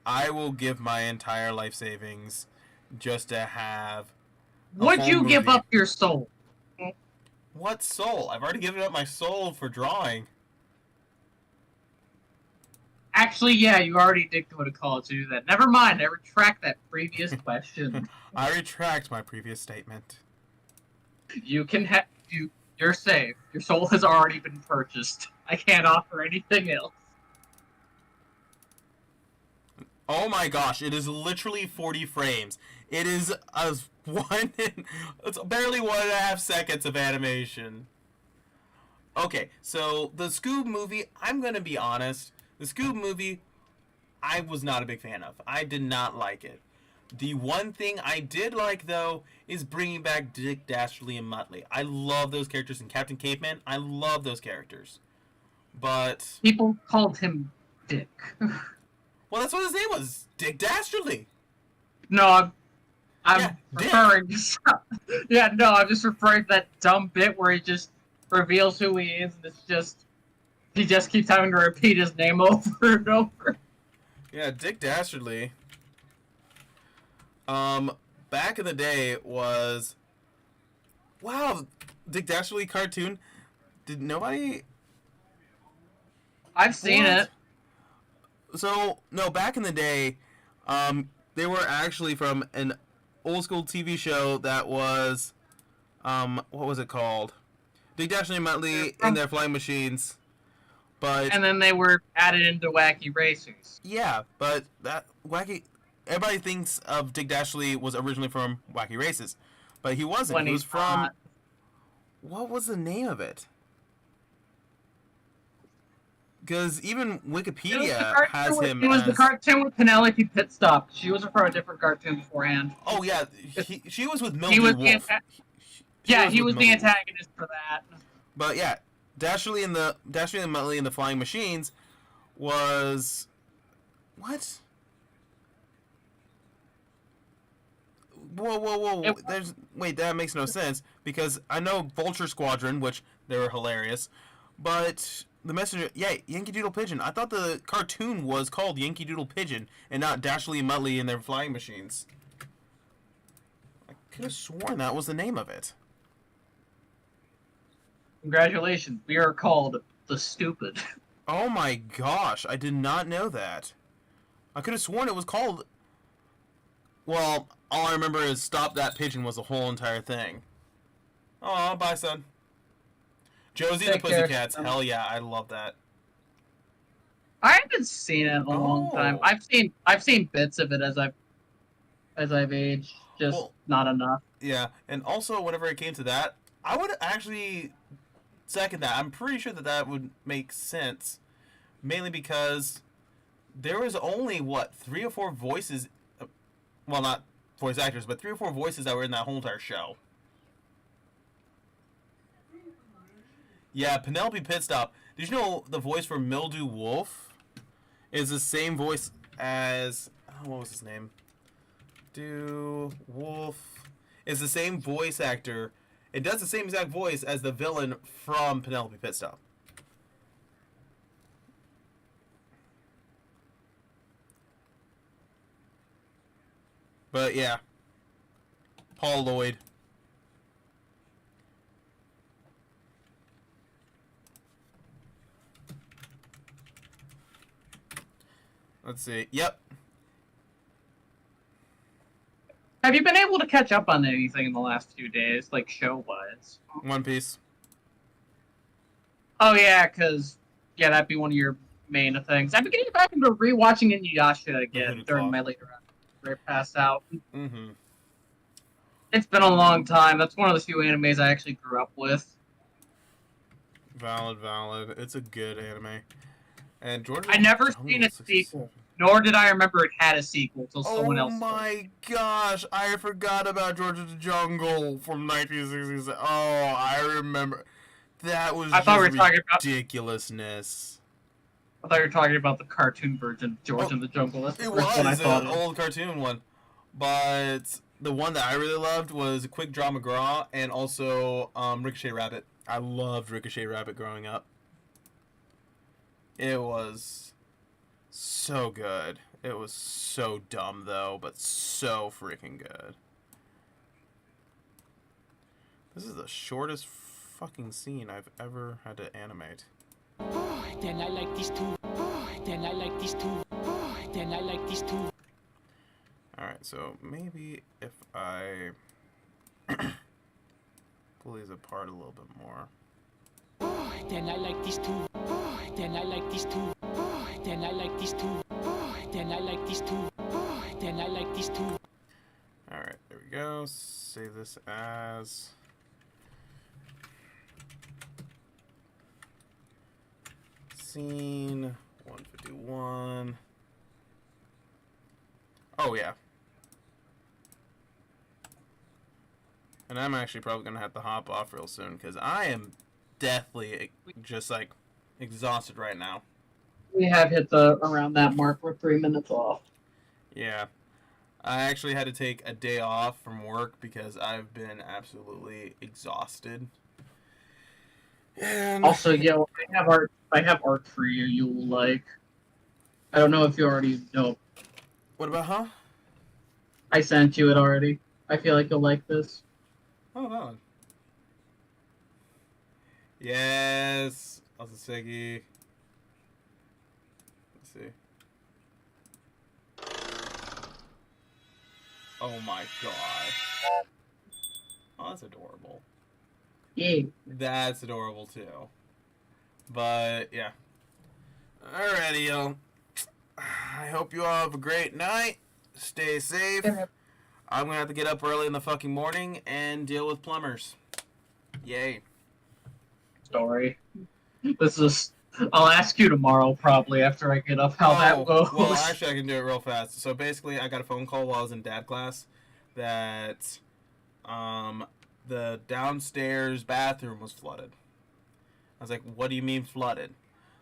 I will give my entire life savings just to have. Would you give up your soul? What soul? I've already given up my soul for drawing. Actually, yeah, you already did go to college to do that. Never mind, I retract that previous question. I retract my previous statement. You can you're safe. Your soul has already been purchased. I can't offer anything else. Oh my gosh, it is literally 40 frames. It is it's barely 1.5 seconds of animation. Okay, so the Scoob movie, I'm gonna be honest. The Scoob movie, I was not a big fan of. I did not like it. The one thing I did like, though, is bringing back Dick Dastardly and Muttley. I love those characters in Captain Caveman. I love those characters. But... people called him Dick. Well, that's what his name was. Dick Dastardly. No, I'm referring to... Yeah, no, I'm just referring to that dumb bit where he just reveals who he is, and it's just... he just keeps having to repeat his name over and over. Yeah, Dick Dastardly... back in the day was... Wow, Dick Dastardly cartoon. Did nobody... I've seen it. So, no, back in the day, they were actually from an old school TV show that was, what was it called? Dick Dastardly and Muttley in their flying machines. But... and then they were added into Wacky Racers. Yeah, but that Wacky... everybody thinks of Dick Dastardly was originally from Wacky Races, but he wasn't. He was from... what was the name of it? Because even Wikipedia has him. It was the cartoon with Penelope Pitstop. She was from a different cartoon beforehand. Oh yeah, she was with Mildew Wolf. He was the antagonist for that. But yeah, Dastardly and Muttley and the Flying Machines was... what? Whoa. Wait, that makes no sense, because I know Vulture Squadron, which they were hilarious, but the Messenger, yeah, Yankee Doodle Pigeon. I thought the cartoon was called Yankee Doodle Pigeon and not Dastardly and Muttley and their flying machines. I could have sworn that was the name of it. Congratulations, we are called the Stupid. Oh my gosh, I did not know that. I could have sworn it was called... well, all I remember is Stop That Pigeon was the whole entire thing. Aw, bye, son. Josie and the Pussycats. Hell yeah, I love that. I haven't seen it in a long time. I've seen bits of it as I've aged, just not enough. Yeah, and also whenever it came to that, I would actually second that. I'm pretty sure that that would make sense, mainly because there was only what 3 or 4 voices, well, not voice actors, but 3 or 4 voices that were in that whole entire show. Yeah, Penelope Pitstop. Did you know the voice for Mildew Wolf is the same voice as what was his name? Do Wolf is the same voice actor. It does the same exact voice as the villain from Penelope Pitstop. But yeah, Paul Lloyd. Let's see. Yep. Have you been able to catch up on anything in the last few days, like show-wise? One Piece. Oh yeah, because that'd be one of your main things. I've been getting back into rewatching Inuyasha again during my later hours before I pass out. Mm-hmm. It's been a long time. That's one of the few animes I actually grew up with. Valid. It's a good anime. And Georgia. I never seen a sequel, nor did I remember it had a sequel till someone else. Oh my gosh! I forgot about George of the Jungle from 1967. Oh, I remember. That was ridiculousness. I thought you were talking about the cartoon version of George in the Jungle. That's the first one I thought an of. old cartoon one. But the one that I really loved was Quick Draw McGraw and also Ricochet Rabbit. I loved Ricochet Rabbit growing up. It was so good. It was so dumb, though, but so freaking good. This is the shortest fucking scene I've ever had to animate. Then I like these two. Then I like these two. Then I like these two. Alright, so maybe if I pull these apart a little bit more. Then I like these two. Then I like these two. Then I like these two. Then I like these two. Then I like these two. Alright, there we go. Save this as scene 151. Oh yeah. And I'm actually probably gonna have to hop off real soon because I am deathly just like exhausted right now. We have hit the around that mark. We're 3 minutes off. Yeah. I actually had to take a day off from work because I've been absolutely exhausted. And Also, I have art for you. You'll like. I don't know if you already know. What about, huh? I sent you it already. I feel like you'll like this. Oh, no. Yes. Asasegi. Let's see. Oh my god. Oh, that's adorable. Yeah. That's adorable too. But yeah. Alrighty, y'all. I hope you all have a great night. Stay safe. I'm gonna have to get up early in the fucking morning and deal with plumbers. Yay. Story. This is. I'll ask you tomorrow, probably after I get up, how that goes. Well, actually, I can do it real fast. So basically, I got a phone call while I was in dad class that the downstairs bathroom was flooded. I was like, "What do you mean flooded?"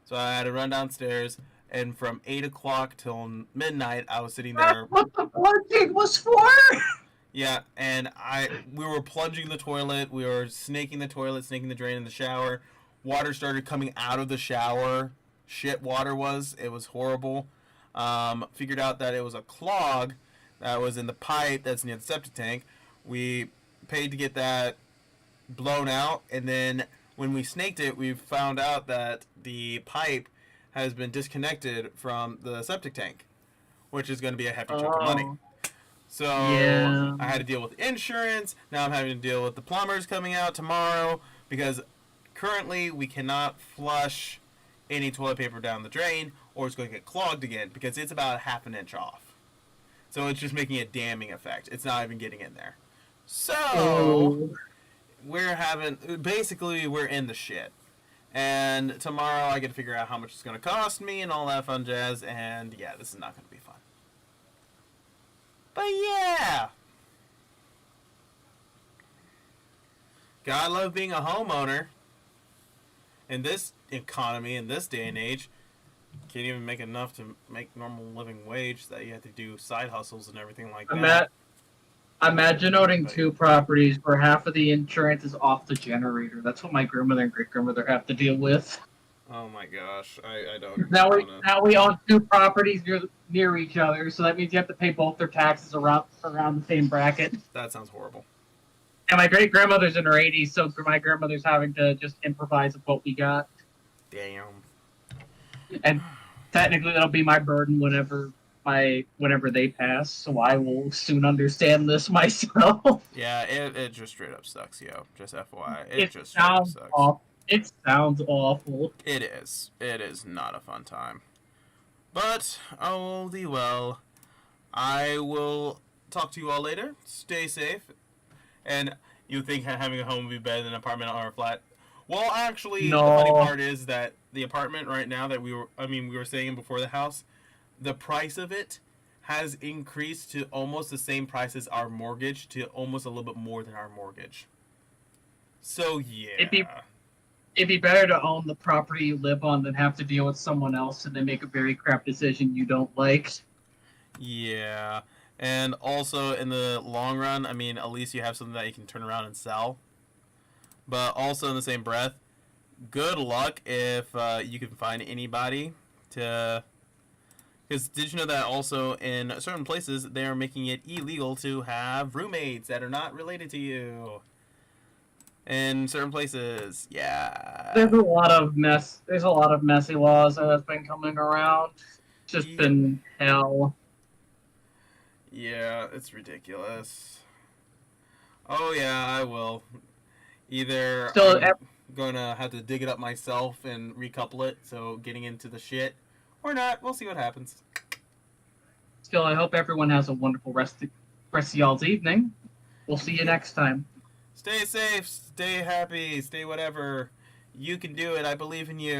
So I had to run downstairs, and from 8 o'clock till midnight, I was sitting there. What the floodgate was for? Yeah, and we were plunging the toilet, we were snaking the toilet, snaking the drain in the shower. Water started coming out of the shower. Shit water was. It was horrible. Figured out that it was a clog that was in the pipe that's near the septic tank. We paid to get that blown out, and then when we snaked it, we found out that the pipe has been disconnected from the septic tank, which is going to be a hefty chunk of money. So Yeah. I had to deal with insurance. Now I'm having to deal with the plumbers coming out tomorrow because currently we cannot flush any toilet paper down the drain or it's going to get clogged again because it's about half an inch off. So it's just making a damming effect. It's not even getting in there. So we're in the shit. And tomorrow I get to figure out how much it's going to cost me and all that fun jazz. And yeah, this is not going to be fun. But yeah. God love being a homeowner. In this economy, in this day and age, can't even make enough to make normal living wage, that you have to do side hustles and everything like that. Imagine owning 2 properties where half of the insurance is off the generator. That's what my grandmother and great-grandmother have to deal with. Oh my gosh, I don't. Now we own 2 properties near each other, so that means you have to pay both their taxes around the same bracket. That sounds horrible. And my great-grandmother's in her 80s, so my grandmother's having to just improvise with what we got. Damn. And technically that'll be my burden whenever they pass, so I will soon understand this myself. Yeah, it just straight up sucks, yo. Just FYI. It just straight up sounds sucks. awful. It sounds awful. It is. It is not a fun time. But, all the well. I will talk to you all later. Stay safe. And you think having a home would be better than an apartment or a flat? Well, actually, No. The funny part is that the apartment right now that we were staying in before the house, the price of it has increased to almost the same price as our mortgage, to almost a little bit more than our mortgage. So, yeah. It'd be better to own the property you live on than have to deal with someone else and then make a very crap decision you don't like. Yeah. And also, in the long run, I mean, at least you have something that you can turn around and sell. But also, in the same breath, good luck if you can find anybody to... Because did you know that also in certain places, they're making it illegal to have roommates that are not related to you? In certain places, yeah. There's a lot of messy laws that have been coming around. It's just been hell. Yeah, it's ridiculous. Oh yeah, I will. Either I'm gonna have to dig it up myself and recouple it, so getting into the shit, or not. We'll see what happens. Still, I hope everyone has a wonderful rest of y'all's evening. We'll see you next time. Stay safe, stay happy, stay whatever. You can do it. I believe in you.